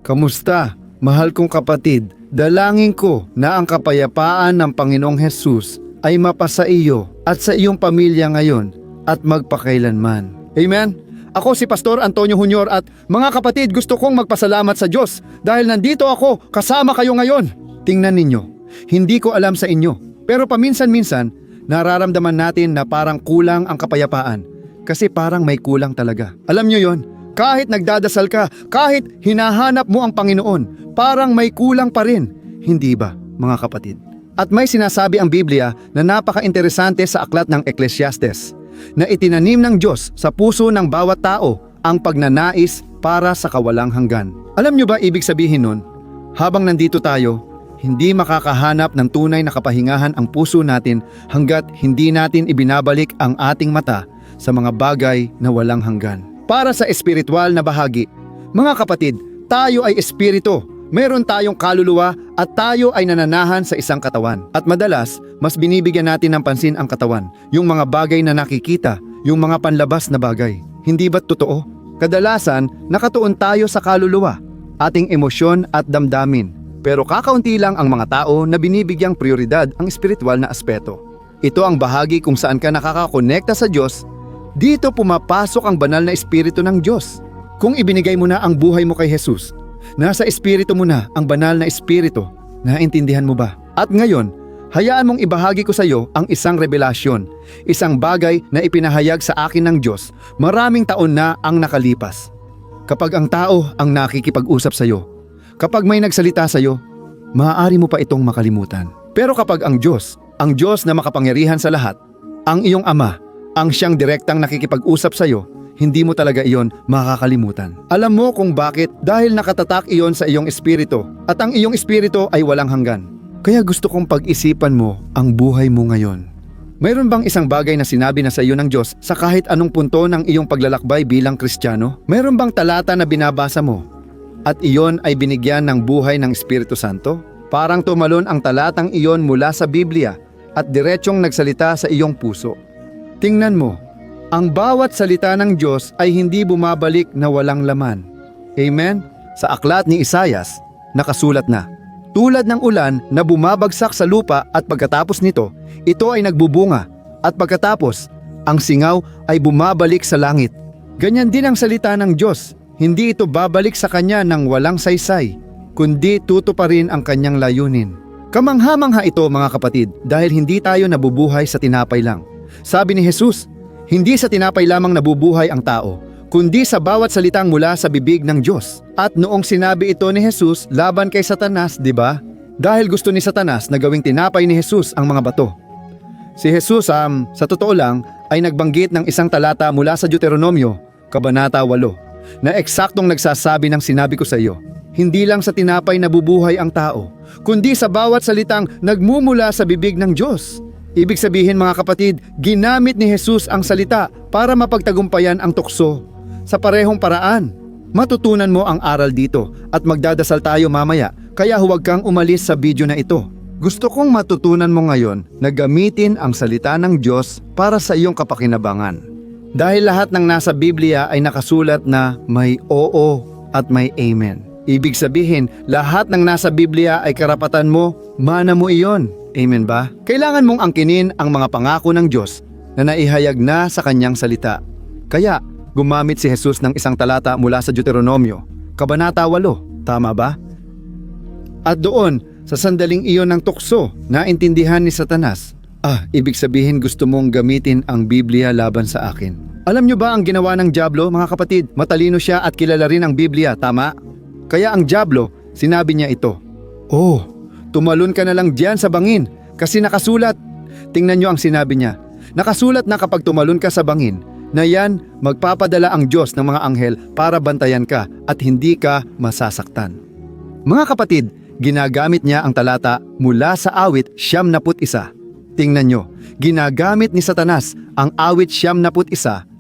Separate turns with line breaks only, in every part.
Kamusta, mahal kong kapatid? Dalangin ko na ang kapayapaan ng Panginoong Hesus ay mapasa iyo at sa iyong pamilya ngayon at magpakailanman. Amen? Ako si Pastor Antonio Junior at mga kapatid, gusto kong magpasalamat sa Diyos dahil nandito ako kasama kayo ngayon. Tingnan ninyo, hindi ko alam sa inyo, pero paminsan-minsan nararamdaman natin na parang kulang ang kapayapaan kasi parang may kulang talaga. Alam nyo yon? Kahit nagdadasal ka, kahit hinahanap mo ang Panginoon, parang may kulang pa rin. Hindi ba, mga kapatid? At may sinasabi ang Biblia na napaka-interesante sa aklat ng Ecclesiastes, na itinanim ng Diyos sa puso ng bawat tao ang pagnanais para sa kawalang hanggan. Alam nyo ba ibig sabihin nun? Habang nandito tayo, hindi makakahanap ng tunay na kapahingahan ang puso natin hanggat hindi natin ibinabalik ang ating mata sa mga bagay na walang hanggan. Para sa espiritual na bahagi, mga kapatid, tayo ay espiritu. Meron tayong kaluluwa at tayo ay nananahan sa isang katawan. At madalas, mas binibigyan natin ng pansin ang katawan, yung mga bagay na nakikita, yung mga panlabas na bagay. Hindi ba't totoo? Kadalasan, nakatuon tayo sa kaluluwa, ating emosyon at damdamin. Pero kakaunti lang ang mga tao na binibigyang prioridad ang espiritual na aspeto. Ito ang bahagi kung saan ka nakakakonekta sa Diyos. Dito pumapasok ang banal na espiritu ng Diyos. Kung ibinigay mo na ang buhay mo kay Jesus, nasa espiritu mo na ang banal na espiritu. Naintindihan mo ba? At ngayon, hayaan mong ibahagi ko sa iyo ang isang revelasyon, isang bagay na ipinahayag sa akin ng Diyos maraming taon na ang nakalipas. Kapag ang tao ang nakikipag-usap sa iyo, kapag may nagsalita sa iyo, maaari mo pa itong makalimutan. Pero kapag ang Diyos na makapangyarihan sa lahat, ang iyong Ama, ang siyang direktang nakikipag-usap sa iyo, hindi mo talaga iyon makakalimutan. Alam mo kung bakit? Dahil nakatatak iyon sa iyong espiritu at ang iyong espiritu ay walang hanggan. Kaya gusto kong pag-isipan mo ang buhay mo ngayon. Mayroon bang isang bagay na sinabi na sa iyo ng Diyos sa kahit anong punto ng iyong paglalakbay bilang Kristiyano? Mayroon bang talata na binabasa mo at iyon ay binigyan ng buhay ng Espiritu Santo? Parang tumalon ang talatang iyon mula sa Biblia at diretsyong nagsalita sa iyong puso. Tingnan mo, ang bawat salita ng Diyos ay hindi bumabalik na walang laman. Amen? Sa aklat ni Isaias, nakasulat na, tulad ng ulan na bumabagsak sa lupa at pagkatapos nito, ito ay nagbubunga at pagkatapos, ang singaw ay bumabalik sa langit. Ganyan din ang salita ng Diyos. Hindi ito babalik sa Kanya ng walang saysay, kundi tutuparin ang Kanyang layunin. Kamangha-mangha ito mga kapatid dahil hindi tayo nabubuhay sa tinapay lang. Sabi ni Jesus, hindi sa tinapay lamang nabubuhay ang tao, kundi sa bawat salitang mula sa bibig ng Diyos. At noong sinabi ito ni Jesus laban kay Satanas, di ba? Dahil gusto ni Satanas na gawing tinapay ni Jesus ang mga bato. Si Jesus sa totoo lang ay nagbanggit ng isang talata mula sa Deuteronomio, Kabanata 8, na eksaktong nagsasabi ng sinabi ko sa iyo. Hindi lang sa tinapay nabubuhay ang tao, kundi sa bawat salitang nagmumula sa bibig ng Diyos. Ibig sabihin mga kapatid, ginamit ni Jesus ang salita para mapagtagumpayan ang tukso. Sa parehong paraan, matutunan mo ang aral dito at magdadasal tayo mamaya, kaya huwag kang umalis sa video na ito. Gusto kong matutunan mo ngayon na gamitin ang salita ng Diyos para sa iyong kapakinabangan. Dahil lahat ng nasa Biblia ay nakasulat na may oo at may amen. Ibig sabihin, lahat ng nasa Biblia ay karapatan mo, mana mo iyon. Amen ba? Kailangan mong angkinin ang mga pangako ng Diyos na naihayag na sa Kanyang salita. Kaya, gumamit si Jesus ng isang talata mula sa Deuteronomio, Kabanata 8, tama ba? At doon, sa sandaling iyon ng tukso, naintindihan ni Satanas, ibig sabihin gusto mong gamitin ang Biblia laban sa akin. Alam nyo ba ang ginawa ng dyablo, mga kapatid? Matalino siya at kilala rin ang Biblia, tama? Kaya ang dyablo, sinabi niya ito, tumalon ka na lang diyan sa bangin kasi nakasulat. Tingnan nyo ang sinabi niya. Nakasulat na kapag tumalon ka sa bangin, na yan magpapadala ang Diyos ng mga anghel para bantayan ka at hindi ka masasaktan. Mga kapatid, ginagamit niya ang talata mula sa awit 91. Tingnan nyo, ginagamit ni Satanas ang awit 91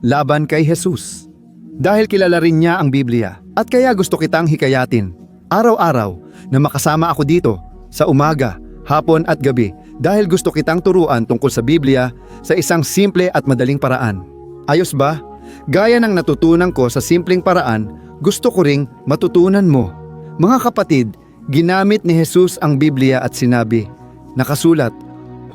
laban kay Jesus. Dahil kilala rin niya ang Biblia. At kaya gusto kitang hikayatin, araw-araw na makasama ako dito sa umaga, hapon at gabi dahil gusto kitang turuan tungkol sa Biblia sa isang simple at madaling paraan. Ayos ba? Gaya ng natutunan ko sa simpleng paraan, gusto ko ring matutunan mo. Mga kapatid, ginamit ni Jesus ang Biblia at sinabi, nakasulat,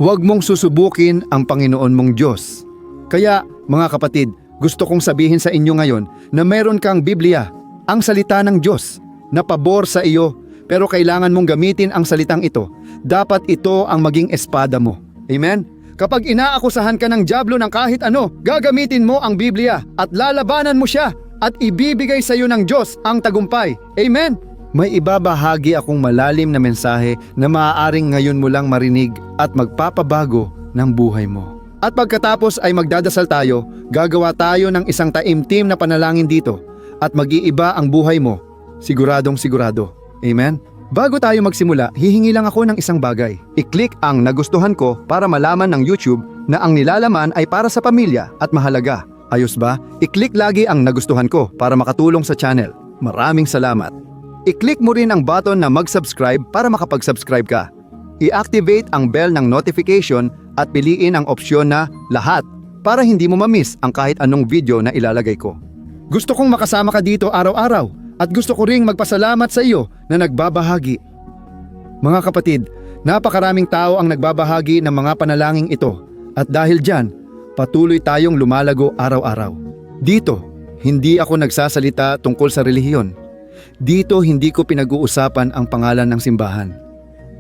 huwag mong susubukin ang Panginoon mong Diyos. Kaya, mga kapatid, gusto kong sabihin sa inyo ngayon na mayroon kang Biblia, ang salita ng Diyos, na pabor sa iyo, pero kailangan mong gamitin ang salitang ito. Dapat ito ang maging espada mo. Amen? Kapag inaakusahan ka ng dyablo ng kahit ano, gagamitin mo ang Biblia at lalabanan mo siya at ibibigay sa iyo ng Diyos ang tagumpay. Amen? May ibabahagi akong malalim na mensahe na maaaring ngayon mo lang marinig at magpapabago ng buhay mo. At pagkatapos ay magdadasal tayo, gagawa tayo ng isang taimtim na panalangin dito at mag-iiba ang buhay mo. Siguradong sigurado. Amen? Bago tayo magsimula, hihingi lang ako ng isang bagay. I-click ang nagustuhan ko para malaman ng YouTube na ang nilalaman ay para sa pamilya at mahalaga. Ayos ba? I-click lagi ang nagustuhan ko para makatulong sa channel. Maraming salamat. I-click mo rin ang button na mag-subscribe para makapag-subscribe ka. I-activate ang bell ng notification at piliin ang opsyon na lahat para hindi mo ma-miss ang kahit anong video na ilalagay ko. Gusto kong makasama ka dito araw-araw. At gusto ko ring magpasalamat sa iyo na nagbabahagi. Mga kapatid, napakaraming tao ang nagbabahagi ng mga panalangin ito at dahil dyan, patuloy tayong lumalago araw-araw. Dito, hindi ako nagsasalita tungkol sa relihiyon. Dito hindi ko pinag-uusapan ang pangalan ng simbahan.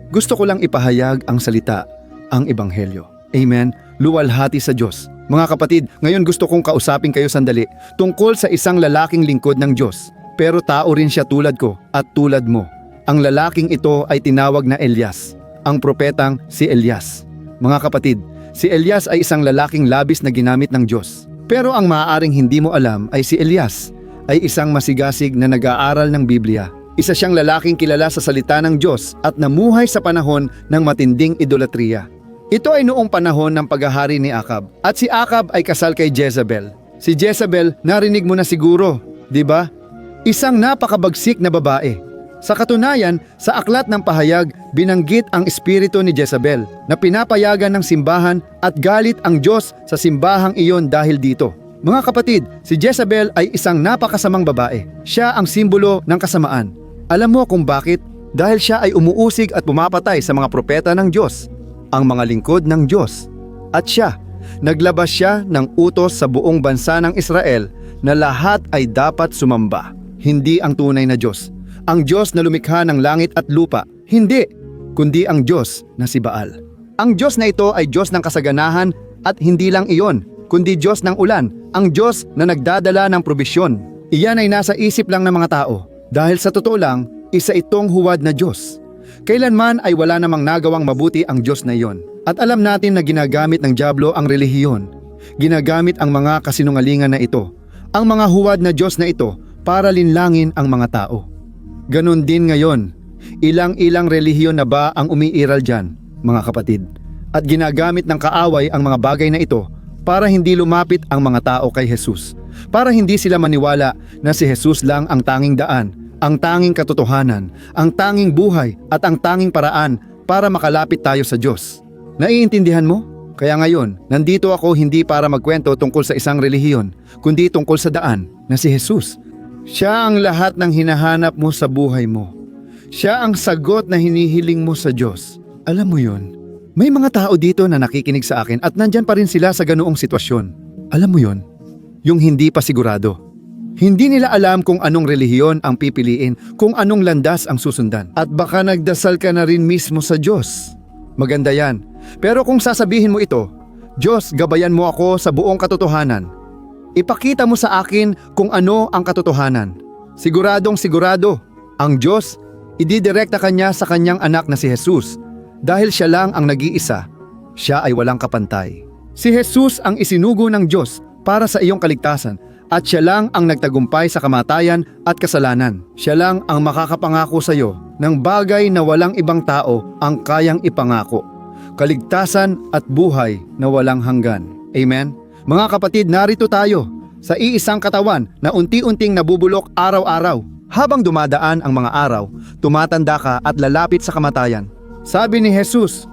Gusto ko lang ipahayag ang salita, ang ebanghelyo. Amen? Luwalhati sa Diyos. Mga kapatid, ngayon gusto kong kausapin kayo sandali tungkol sa isang lalaking lingkod ng Diyos. Pero tao rin siya tulad ko at tulad mo. Ang lalaking ito ay tinawag na Elias, ang propetang si Elias. Mga kapatid, si Elias ay isang lalaking labis na ginamit ng Diyos. Pero ang maaaring hindi mo alam ay si Elias ay isang masigasig na nag-aaral ng Biblia. Isa siyang lalaking kilala sa salita ng Diyos at namuhay sa panahon ng matinding idolatriya. Ito ay noong panahon ng paghahari ni Akab. At si Akab ay kasal kay Jezebel. Si Jezebel, narinig mo na siguro, di ba? Isang napakabagsik na babae. Sa katunayan, sa aklat ng pahayag, binanggit ang espiritu ni Jezebel na pinapayagan ng simbahan at galit ang Diyos sa simbahang iyon dahil dito. Mga kapatid, si Jezebel ay isang napakasamang babae. Siya ang simbolo ng kasamaan. Alam mo kung bakit? Dahil siya ay umuusig at pumapatay sa mga propeta ng Diyos, ang mga lingkod ng Diyos. At siya, naglabas siya ng utos sa buong bansa ng Israel na lahat ay dapat sumamba. Hindi ang tunay na Diyos. Ang Diyos na lumikha ng langit at lupa. Hindi, kundi ang Diyos na si Baal. Ang Diyos na ito ay Diyos ng kasaganahan at hindi lang iyon, kundi Diyos ng ulan, ang Diyos na nagdadala ng probisyon. Iyan ay nasa isip lang ng mga tao. Dahil sa totoo lang, isa itong huwad na Diyos. Kailanman ay wala namang nagawang mabuti ang Diyos na iyon. At alam natin na ginagamit ng dyablo ang relihiyon. Ginagamit ang mga kasinungalingan na ito. Ang mga huwad na Diyos na ito para linlangin ang mga tao. Ganon din ngayon. Ilang-ilang relihiyon na ba ang umiiral dyan, mga kapatid? At ginagamit ng kaaway ang mga bagay na ito para hindi lumapit ang mga tao kay Jesus. Para hindi sila maniwala na si Jesus lang ang tanging daan, ang tanging katotohanan, ang tanging buhay at ang tanging paraan para makalapit tayo sa Diyos. Naiintindihan mo? Kaya ngayon, nandito ako hindi para magkwento tungkol sa isang relihiyon, kundi tungkol sa daan na si Jesus. Siya ang lahat ng hinahanap mo sa buhay mo. Siya ang sagot na hinihiling mo sa Diyos. Alam mo yun? May mga tao dito na nakikinig sa akin at nandyan pa rin sila sa ganoong sitwasyon. Alam mo yun? Yung hindi pa sigurado. Hindi nila alam kung anong relihiyon ang pipiliin, kung anong landas ang susundan. At baka nagdasal ka na rin mismo sa Diyos. Maganda yan. Pero kung sasabihin mo ito, Diyos, gabayan mo ako sa buong katotohanan. Ipakita mo sa akin kung ano ang katotohanan. Siguradong sigurado, ang Diyos, ididirekta kanya sa kanyang anak na si Jesus. Dahil siya lang ang nag-iisa, siya ay walang kapantay. Si Jesus ang isinugo ng Diyos para sa iyong kaligtasan at siya lang ang nagtagumpay sa kamatayan at kasalanan. Siya lang ang makakapangako sa iyo ng bagay na walang ibang tao ang kayang ipangako. Kaligtasan at buhay na walang hanggan. Amen? Mga kapatid, narito tayo sa iisang katawan na unti-unting nabubulok araw-araw. Habang dumadaan ang mga araw, tumatanda ka at lalapit sa kamatayan. Sabi ni Jesus,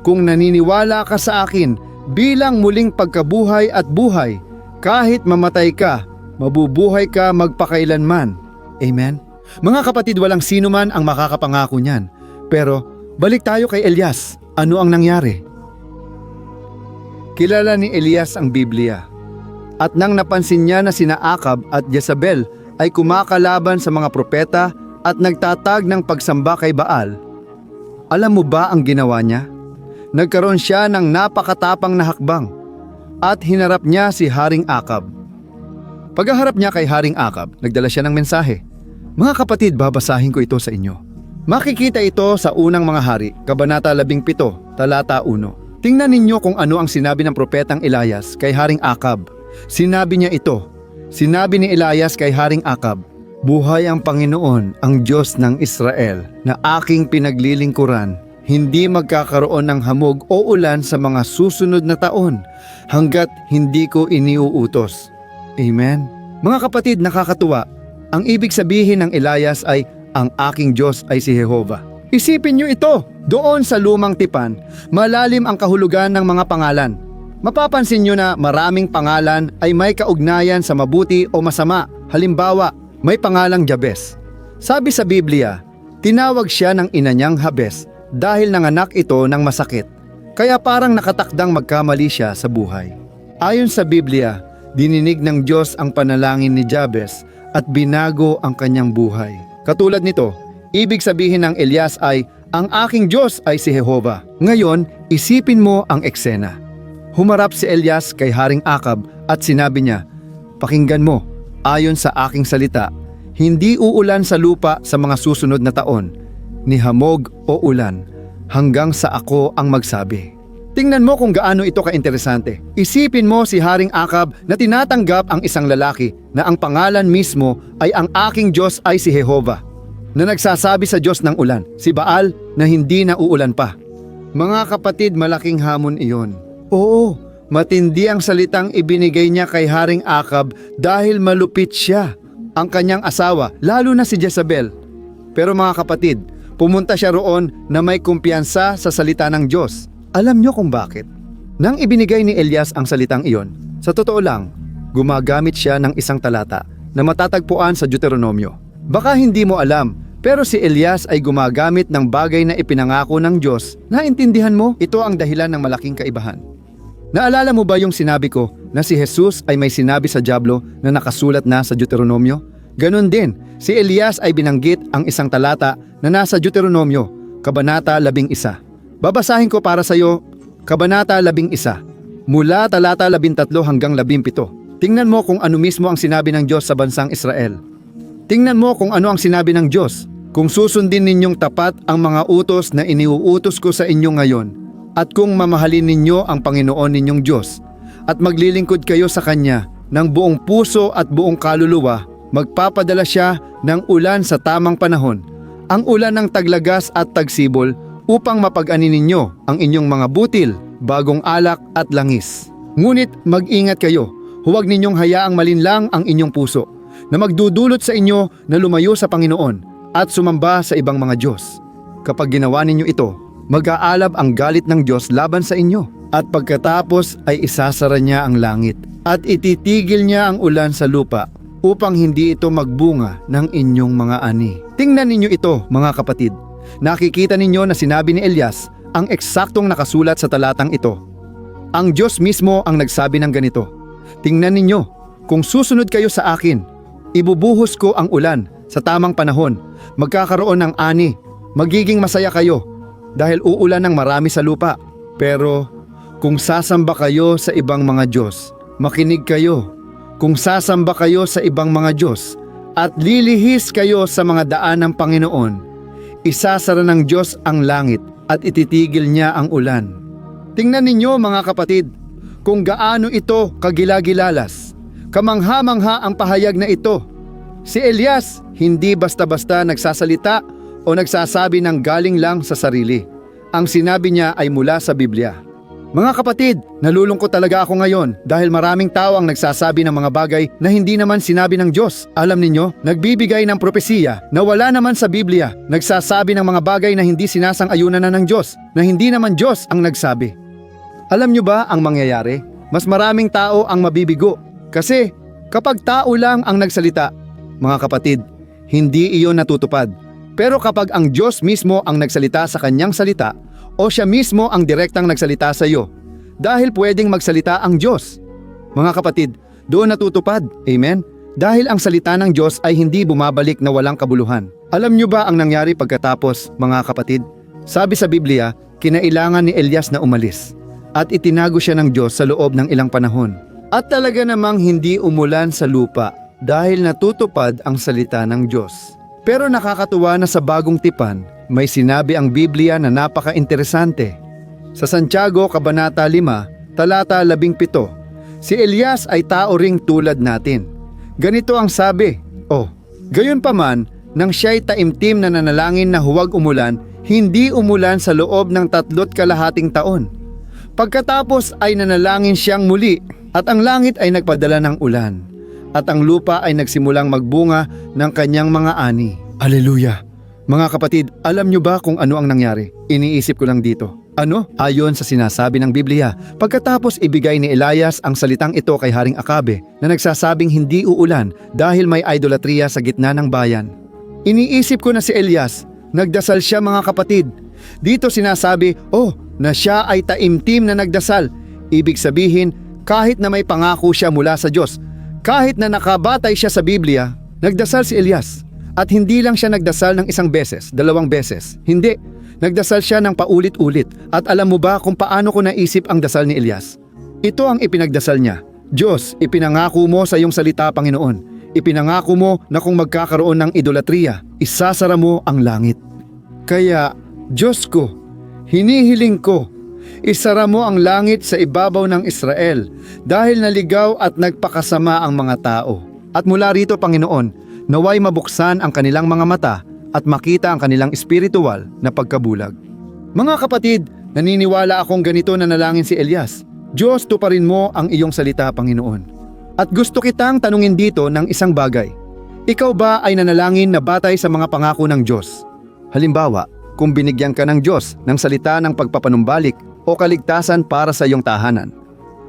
kung naniniwala ka sa akin bilang muling pagkabuhay at buhay, kahit mamatay ka, mabubuhay ka magpakailanman. Amen? Mga kapatid, walang sino man ang makakapangako niyan. Pero balik tayo kay Elias. Ano ang nangyari? Kilala ni Elias ang Biblia. At nang napansin niya na sina Akab at Jezabel ay kumakalaban sa mga propeta at nagtatag ng pagsamba kay Baal, alam mo ba ang ginawa niya? Nagkaroon siya ng napakatapang na hakbang at hinarap niya si Haring Akab. Pagharap niya kay Haring Akab, nagdala siya ng mensahe. Mga kapatid, babasahin ko ito sa inyo. Makikita ito sa unang mga hari, Kabanata 17, talata 1. Tingnan ninyo kung ano ang sinabi ng propetang Elias kay Haring Akab. Sinabi niya ito. Sinabi ni Elias kay Haring Akab, "Buhay ang Panginoon, ang Diyos ng Israel, na aking pinaglilingkuran. Hindi magkakaroon ng hamog o ulan sa mga susunod na taon hanggat hindi ko iniuutos." Amen. Mga kapatid, nakakatuwa. Ang ibig sabihin ng Elias ay, ang aking Diyos ay si Jehovah. Isipin niyo ito. Doon sa lumang tipan, malalim ang kahulugan ng mga pangalan. Mapapansin niyo na maraming pangalan ay may kaugnayan sa mabuti o masama. Halimbawa, may pangalang Jabez. Sabi sa Biblia, tinawag siya ng ina niyang Jabez dahil nanganak ito ng masakit. Kaya parang nakatakdang magkamali siya sa buhay. Ayon sa Biblia, dininig ng Diyos ang panalangin ni Jabez at binago ang kanyang buhay. Katulad nito, ibig sabihin ng Elias ay, ang aking Diyos ay si Jehovah. Ngayon, isipin mo ang eksena. Humarap si Elias kay Haring Akab at sinabi niya, "Pakinggan mo, ayon sa aking salita, hindi uulan sa lupa sa mga susunod na taon, ni hamog o ulan, hanggang sa ako ang magsabi." Tingnan mo kung gaano ito ka-interesante. Isipin mo si Haring Akab na tinatanggap ang isang lalaki na ang pangalan mismo ay ang aking Diyos ay si Jehovah, na nagsasabi sa Diyos ng ulan, si Baal, na hindi na uulan pa. Mga kapatid, malaking hamon iyon. Oo, matindi ang salitang ibinigay niya kay Haring Akab dahil malupit siya, ang kanyang asawa, lalo na si Jezabel. Pero mga kapatid, pumunta siya roon na may kumpiyansa sa salita ng Diyos. Alam niyo kung bakit? Nang ibinigay ni Elias ang salitang iyon, sa totoo lang, gumagamit siya ng isang talata na matatagpuan sa Deuteronomio. Baka hindi mo alam, pero si Elias ay gumagamit ng bagay na ipinangako ng Diyos. Naintindihan mo? Ito ang dahilan ng malaking kaibahan. Naalala mo ba yung sinabi ko na si Jesus ay may sinabi sa dyablo na nakasulat na sa Deuteronomio? Ganon din, si Elias ay binanggit ang isang talata na nasa Deuteronomio, Kabanata 11. Babasahin ko para sa iyo, Kabanata 11, mula talata 13 hanggang 17. Tingnan mo kung ano mismo ang sinabi ng Diyos sa bansang Israel. Tingnan mo kung ano ang sinabi ng Diyos. Kung susundin ninyong tapat ang mga utos na iniuutos ko sa inyo ngayon, at kung mamahalin ninyo ang Panginoon ninyong Diyos, at maglilingkod kayo sa Kanya ng buong puso at buong kaluluwa, magpapadala siya ng ulan sa tamang panahon, ang ulan ng taglagas at tagsibol, upang mapag-ani ninyo ang inyong mga butil, bagong alak at langis. Ngunit mag-ingat kayo, huwag ninyong hayaang malinlang ang inyong puso, na magdudulot sa inyo na lumayo sa Panginoon at sumamba sa ibang mga Diyos. Kapag ginawa ninyo ito, mag-aalab ang galit ng Diyos laban sa inyo, at pagkatapos ay isasara niya ang langit at ititigil niya ang ulan sa lupa upang hindi ito magbunga ng inyong mga ani. Tingnan ninyo ito, mga kapatid. Nakikita ninyo na sinabi ni Elias ang eksaktong nakasulat sa talatang ito. Ang Diyos mismo ang nagsabi ng ganito, "Tingnan ninyo, kung susunod kayo sa akin, ibubuhos ko ang ulan sa tamang panahon, magkakaroon ng ani, magiging masaya kayo, dahil uulan ng marami sa lupa. Pero kung sasamba kayo sa ibang mga Diyos, makinig kayo. Kung sasamba kayo sa ibang mga Diyos, at lilihis kayo sa mga daan ng Panginoon, isasara ng Diyos ang langit at ititigil niya ang ulan." Tingnan ninyo, mga kapatid, kung gaano ito kagilagilalas. Kamangha-mangha ang pahayag na ito. Si Elias hindi basta-basta nagsasalita o nagsasabi ng galing lang sa sarili. Ang sinabi niya ay mula sa Biblia. Mga kapatid, nalulungkot talaga ako ngayon dahil maraming tao ang nagsasabi ng mga bagay na hindi naman sinabi ng Diyos. Alam ninyo, nagbibigay ng propesiya na wala naman sa Biblia, nagsasabi ng mga bagay na hindi sinasang-ayunan na ng Diyos, na hindi naman Diyos ang nagsabi. Alam nyo ba ang mangyayari? Mas maraming tao ang mabibigo. Kasi kapag tao lang ang nagsalita, mga kapatid, hindi iyon natutupad. Pero kapag ang Diyos mismo ang nagsalita sa kanyang salita, o siya mismo ang direktang nagsalita sa iyo, dahil pwedeng magsalita ang Diyos. Mga kapatid, doon natutupad. Amen? Dahil ang salita ng Diyos ay hindi bumabalik na walang kabuluhan. Alam niyo ba ang nangyari pagkatapos, mga kapatid? Sabi sa Biblia, kinailangan ni Elias na umalis at itinago siya ng Diyos sa loob ng ilang panahon. At talaga namang hindi umulan sa lupa dahil natutupad ang salita ng Diyos. Pero nakakatuwa na sa bagong tipan, may sinabi ang Biblia na napaka-interesante. Sa Santiago, Kabanata 5, Talata 17, si Elias ay tao ring tulad natin. Ganito ang sabi, gayunpaman, nang siya'y taimtim na nanalangin na huwag umulan, hindi umulan sa loob ng 3.5 taon. Pagkatapos ay nanalangin siyang muli at ang langit ay nagpadala ng ulan at ang lupa ay nagsimulang magbunga ng kanyang mga ani. Aleluya! Mga kapatid, alam nyo ba kung ano ang nangyari? Iniisip ko lang dito. Ano? Ayon sa sinasabi ng Biblia, pagkatapos ibigay ni Elias ang salitang ito kay Haring Akabe na nagsasabing hindi uulan dahil may idolatria sa gitna ng bayan. Iniisip ko na si Elias, nagdasal siya mga kapatid. Dito sinasabi, na siya ay taimtim na nagdasal. Ibig sabihin, kahit na may pangako siya mula sa Diyos, kahit na nakabatay siya sa Biblia, nagdasal si Elias. At hindi lang siya nagdasal ng 1 beses, 2 beses. Hindi. Nagdasal siya ng paulit-ulit. At alam mo ba kung paano ko naisip ang dasal ni Elias? Ito ang ipinagdasal niya. Diyos, ipinangako mo sa iyong salita, Panginoon. Ipinangako mo na kung magkakaroon ng idolatria, isasara mo ang langit. Kaya, Diyos ko, hinihiling ko, isara mo ang langit sa ibabaw ng Israel dahil naligaw at nagpakasama ang mga tao. At mula rito, Panginoon, naway mabuksan ang kanilang mga mata at makita ang kanilang espiritual na pagkabulag. Mga kapatid, naniniwala akong ganito na nalangin si Elias. Diyos, tuparin mo ang iyong salita, Panginoon. At gusto kitang tanungin dito ng isang bagay. Ikaw ba ay nanalangin na batay sa mga pangako ng Diyos? Halimbawa, kung binigyan ka ng Diyos ng salita ng pagpapanumbalik o kaligtasan para sa iyong tahanan.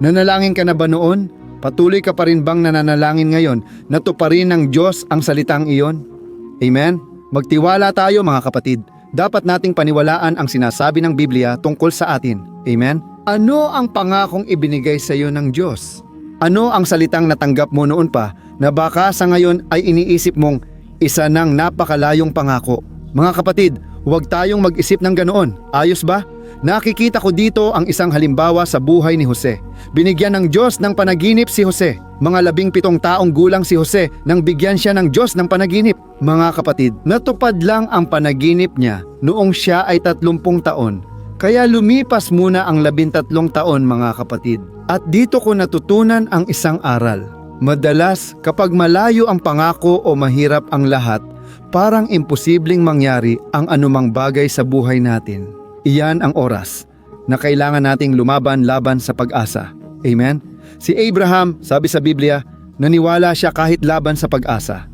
Nanalangin ka na ba noon? Patuloy ka pa rin bang nananalangin ngayon na tuparin ng Diyos ang salitang iyon? Amen? Magtiwala tayo mga kapatid. Dapat nating paniwalaan ang sinasabi ng Biblia tungkol sa atin. Amen? Ano ang pangakong ibinigay sa iyo ng Diyos? Ano ang salitang natanggap mo noon pa na baka sa ngayon ay iniisip mong isa ng napakalayong pangako? Mga kapatid, huwag tayong mag-isip ng ganoon. Ayos ba? Nakikita ko dito ang isang halimbawa sa buhay ni Jose. Binigyan ng Diyos ng panaginip si Jose. Mga 17 taong gulang si Jose nang bigyan siya ng Diyos ng panaginip. Mga kapatid, natupad lang ang panaginip niya noong siya ay 30 taon. Kaya lumipas muna ang 13 taon mga kapatid. At dito ko natutunan ang isang aral. Madalas kapag malayo ang pangako o mahirap ang lahat, parang imposibleng mangyari ang anumang bagay sa buhay natin. Iyan ang oras na kailangan nating lumaban laban sa pag-asa. Amen? Si Abraham, sabi sa Biblia, naniwala siya kahit laban sa pag-asa.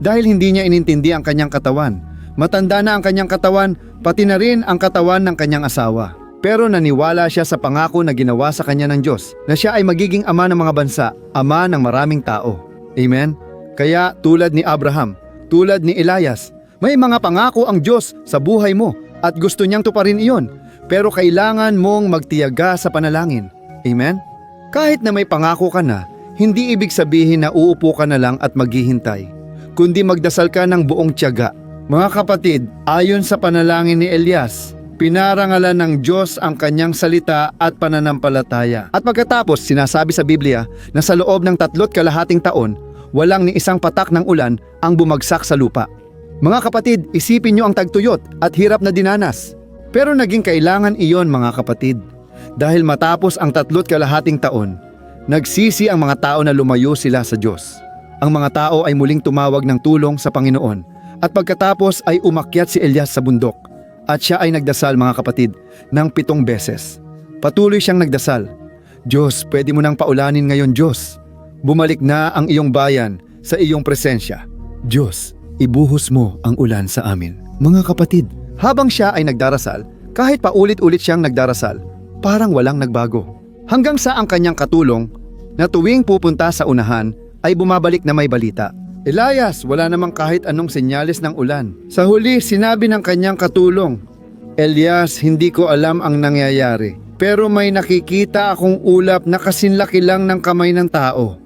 Dahil hindi niya inintindi ang kanyang katawan. Matanda na ang kanyang katawan, pati na rin ang katawan ng kanyang asawa. Pero naniwala siya sa pangako na ginawa sa kanya ng Diyos, na siya ay magiging ama ng mga bansa, ama ng maraming tao. Amen? Kaya tulad ni Abraham, tulad ni Elias, may mga pangako ang Diyos sa buhay mo at gusto niyang tuparin iyon. Pero kailangan mong magtiyaga sa panalangin. Amen? Kahit na may pangako ka na, hindi ibig sabihin na uupo ka na lang at maghihintay, kundi magdasal ka ng buong tiyaga. Mga kapatid, ayon sa panalangin ni Elias, pinarangalan ng Diyos ang kanyang salita at pananampalataya. At pagkatapos, sinasabi sa Biblia na sa loob ng 3.5 taon, walang ni isang patak ng ulan ang bumagsak sa lupa. Mga kapatid, isipin niyo ang tagtuyot at hirap na dinanas. Pero naging kailangan iyon mga kapatid. Dahil matapos ang 3.5 taon, nagsisi ang mga tao na lumayo sila sa Diyos. Ang mga tao ay muling tumawag ng tulong sa Panginoon. At pagkatapos ay umakyat si Elias sa bundok. At siya ay nagdasal mga kapatid ng 7 beses. Patuloy siyang nagdasal. Diyos, pwede mo nang paulanin ngayon Diyos. Bumalik na ang iyong bayan sa iyong presensya. Diyos, ibuhos mo ang ulan sa amin. Mga kapatid, habang siya ay nagdarasal, kahit paulit-ulit siyang nagdarasal, parang walang nagbago. Hanggang sa ang kanyang katulong na tuwing pupunta sa unahan ay bumabalik na may balita. Elias, wala namang kahit anong senyales ng ulan. Sa huli, sinabi ng kanyang katulong, Elias, hindi ko alam ang nangyayari. Pero may nakikita akong ulap na kasinlaki lang ng kamay ng tao.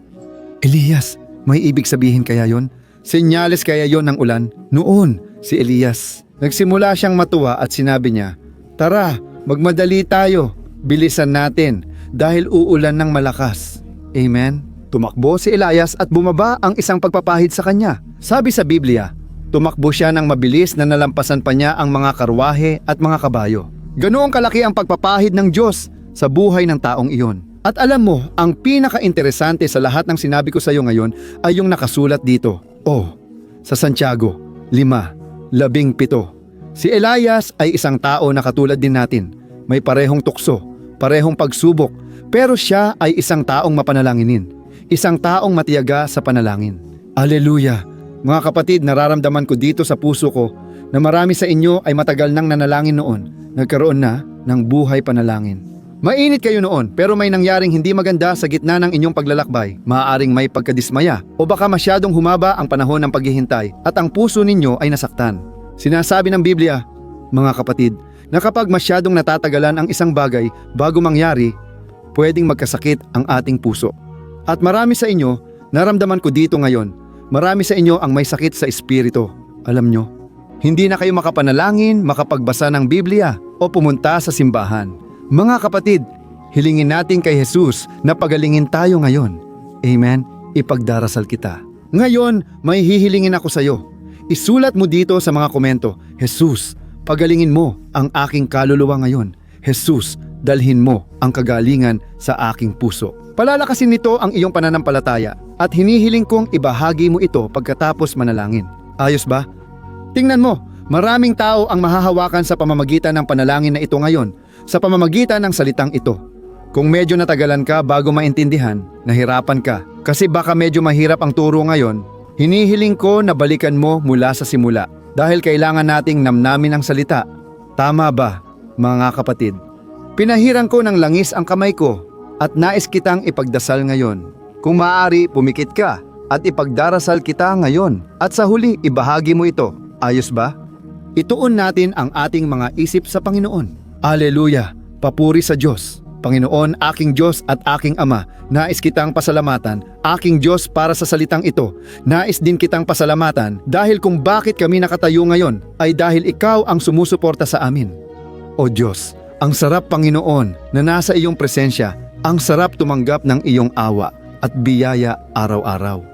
Elias, may ibig sabihin kaya yon? Senyales kaya yon ng ulan? Noon, si Elias. Nagsimula siyang matuwa at sinabi niya, Tara, magmadali tayo. Bilisan natin dahil uulan ng malakas. Amen? Tumakbo si Elias at bumaba ang isang pagpapahid sa kanya. Sabi sa Biblia, tumakbo siya ng mabilis na nalampasan pa niya ang mga karwahe at mga kabayo. Ganoong kalaki ang pagpapahid ng Diyos sa buhay ng taong iyon. At alam mo, ang pinaka-interesante sa lahat ng sinabi ko sa iyo ngayon ay yung nakasulat dito. Sa Santiago 5:17. Si Elias ay isang tao na katulad din natin. May parehong tukso, parehong pagsubok, pero siya ay isang taong mapanalanginin. Isang taong matiyaga sa panalangin. Aleluya! Mga kapatid, nararamdaman ko dito sa puso ko na marami sa inyo ay matagal nang nanalangin noon. Nagkaroon na ng buhay panalangin. Mainit kayo noon pero may nangyaring hindi maganda sa gitna ng inyong paglalakbay. Maaaring may pagkadismaya o baka masyadong humaba ang panahon ng paghihintay at ang puso ninyo ay nasaktan. Sinasabi ng Biblia, mga kapatid, na kapag masyadong natatagalan ang isang bagay bago mangyari, pwedeng magkasakit ang ating puso. At marami sa inyo, naramdaman ko dito ngayon, marami sa inyo ang may sakit sa espiritu. Alam nyo, hindi na kayo makapanalangin, makapagbasa ng Biblia o pumunta sa simbahan. Mga kapatid, hilingin natin kay Jesus na pagalingin tayo ngayon. Amen? Ipagdarasal kita. Ngayon, may hihilingin ako sa iyo. Isulat mo dito sa mga komento, Jesus, pagalingin mo ang aking kaluluwa ngayon. Jesus, dalhin mo ang kagalingan sa aking puso. Palalakasin nito ang iyong pananampalataya at hinihiling kong ibahagi mo ito pagkatapos manalangin. Ayos ba? Tingnan mo, maraming tao ang mahahawakan sa pamamagitan ng panalangin na ito ngayon, sa pamamagitan ng salitang ito. Kung medyo natagalan ka bago maintindihan, nahirapan ka, kasi baka medyo mahirap ang turo ngayon, hinihiling ko na balikan mo mula sa simula, dahil kailangan nating namnamin ang salita. Tama ba, mga kapatid? Pinahiran ko ng langis ang kamay ko, at nais kitang ipagdasal ngayon. Kung maaari, pumikit ka, at ipagdarasal kita ngayon, at sa huli, ibahagi mo ito. Ayos ba? Ituon natin ang ating mga isip sa Panginoon. Aleluya! Papuri sa Diyos. Panginoon, aking Diyos at aking Ama, nais kitang pasalamatan, aking Diyos para sa salitang ito. Nais din kitang pasalamatan dahil kung bakit kami nakatayo ngayon ay dahil Ikaw ang sumusuporta sa amin. O Diyos, ang sarap Panginoon na nasa iyong presensya, ang sarap tumanggap ng iyong awa at biyaya araw-araw.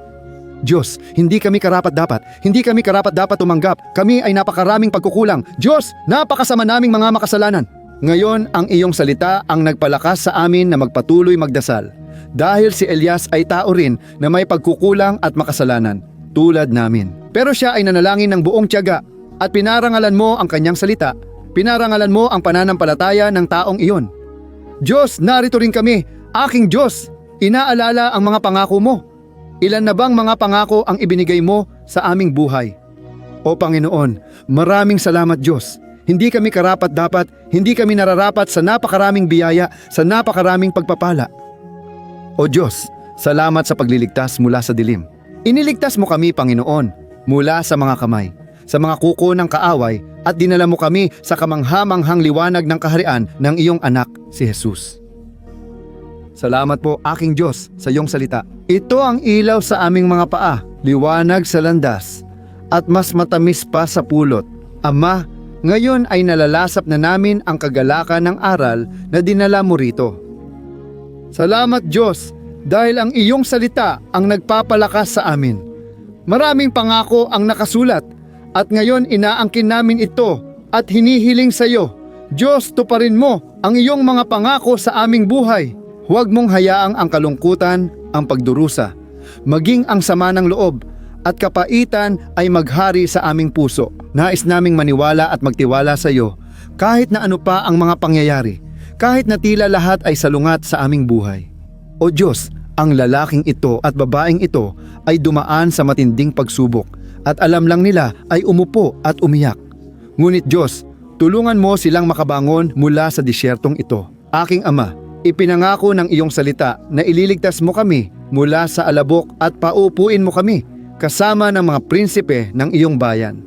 Diyos, hindi kami karapat-dapat tumanggap. Kami ay napakaraming pagkukulang. Diyos, napakasama naming mga makasalanan. Ngayon, ang iyong salita ang nagpalakas sa amin na magpatuloy magdasal. Dahil si Elias ay tao rin na may pagkukulang at makasalanan, tulad namin. Pero siya ay nanalangin ng buong tiyaga at pinarangalan mo ang kanyang salita. Pinarangalan mo ang pananampalataya ng taong iyon. Diyos, narito rin kami. Aking Diyos, inaalala ang mga pangako mo. Ilan na bang mga pangako ang ibinigay mo sa aming buhay? O Panginoon, maraming salamat Diyos. Hindi kami karapat-dapat, hindi kami nararapat sa napakaraming biyaya, sa napakaraming pagpapala. O Diyos, salamat sa pagliligtas mula sa dilim. Iniligtas mo kami, Panginoon, mula sa mga kamay, sa mga kuko ng kaaway, at dinala mo kami sa kamangha-manghang liwanag ng kaharian ng iyong anak, si Jesus. Salamat po, aking Diyos, sa iyong salita. Ito ang ilaw sa aming mga paa, liwanag sa landas, at mas matamis pa sa pulot. Ama, ngayon ay nalalasap na namin ang kagalakan ng aral na dinala mo rito. Salamat Diyos, dahil ang iyong salita ang nagpapalakas sa amin. Maraming pangako ang nakasulat, at ngayon inaangkin namin ito at hinihiling sa iyo. Diyos, tuparin mo ang iyong mga pangako sa aming buhay. Huwag mong hayaang ang kalungkutan, ang pagdurusa, maging ang sama ng loob at kapaitan ay maghari sa aming puso. Nais naming maniwala at magtiwala sa iyo kahit na ano pa ang mga pangyayari, kahit na tila lahat ay salungat sa aming buhay. O Diyos, ang lalaking ito at babaeng ito ay dumaan sa matinding pagsubok at alam lang nila ay umupo at umiyak. Ngunit Diyos, tulungan mo silang makabangon mula sa disyertong ito. Aking Ama, ipinangako ng iyong salita na ililigtas mo kami mula sa alabok at paupuin mo kami kasama ng mga prinsipe ng iyong bayan.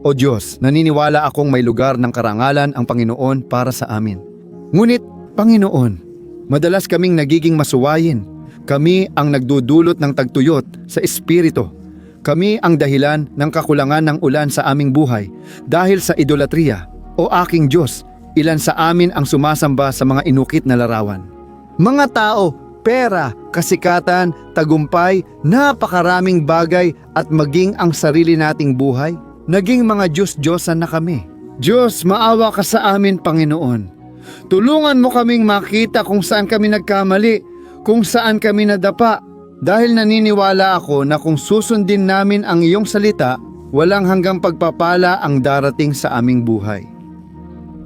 O Diyos, naniniwala akong may lugar ng karangalan ang Panginoon para sa amin. Ngunit, Panginoon, madalas kaming nagiging masuwayin. Kami ang nagdudulot ng tagtuyot sa espiritu. Kami ang dahilan ng kakulangan ng ulan sa aming buhay dahil sa idolatriya. O aking Diyos, ilan sa amin ang sumasamba sa mga inukit na larawan. Mga tao, pera, kasikatan, tagumpay, napakaraming bagay at maging ang sarili nating buhay. Naging mga Diyos-Diyosan na kami. Diyos, maawa ka sa amin, Panginoon. Tulungan mo kaming makita kung saan kami nagkamali, kung saan kami nadapa. Dahil naniniwala ako na kung susundin namin ang iyong salita, walang hanggang pagpapala ang darating sa aming buhay.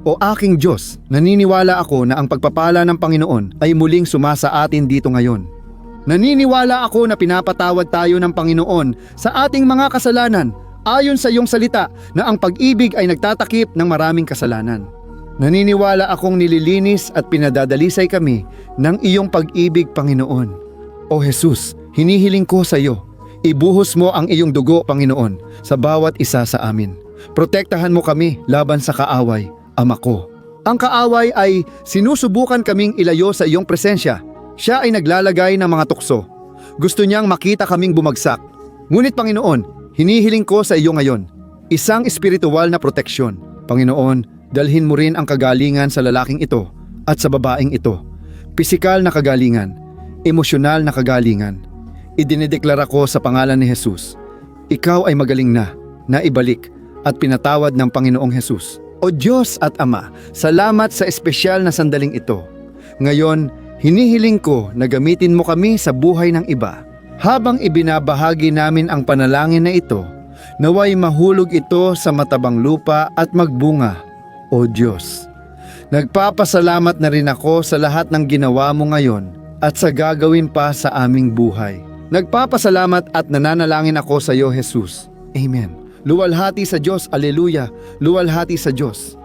O aking Diyos, naniniwala ako na ang pagpapala ng Panginoon ay muling sumasa atin dito ngayon. Naniniwala ako na pinapatawad tayo ng Panginoon sa ating mga kasalanan ayon sa iyong salita na ang pag-ibig ay nagtatakip ng maraming kasalanan. Naniniwala akong nililinis at pinadadalisay kami ng iyong pag-ibig, Panginoon. O Jesus, hinihiling ko sa iyo, ibuhos mo ang iyong dugo, Panginoon, sa bawat isa sa amin. Protektahan mo kami laban sa kaaway, Ama ko. Ang kaaway ay sinusubukan kaming ilayo sa iyong presensya. Siya ay naglalagay ng mga tukso. Gusto niyang makita kaming bumagsak. Ngunit Panginoon, hinihiling ko sa iyo ngayon, isang espiritual na proteksyon. Panginoon, dalhin mo rin ang kagalingan sa lalaking ito at sa babaeng ito. Pisikal na kagalingan, emosyonal na kagalingan. Idinideklara ko sa pangalan ni Jesus, ikaw ay magaling na ibalik at pinatawad ng Panginoong Jesus. O Diyos at Ama, salamat sa espesyal na sandaling ito. Ngayon, hinihiling ko na gamitin mo kami sa buhay ng iba. Habang ibinabahagi namin ang panalangin na ito, naway mahulog ito sa matabang lupa at magbunga, O Diyos. Nagpapasalamat na rin ako sa lahat ng ginawa mo ngayon at sa gagawin pa sa aming buhay. Nagpapasalamat at nananalangin ako sa iyo, Jesus. Amen. Luwalhati sa Diyos, Alleluia. Luwalhati sa Diyos.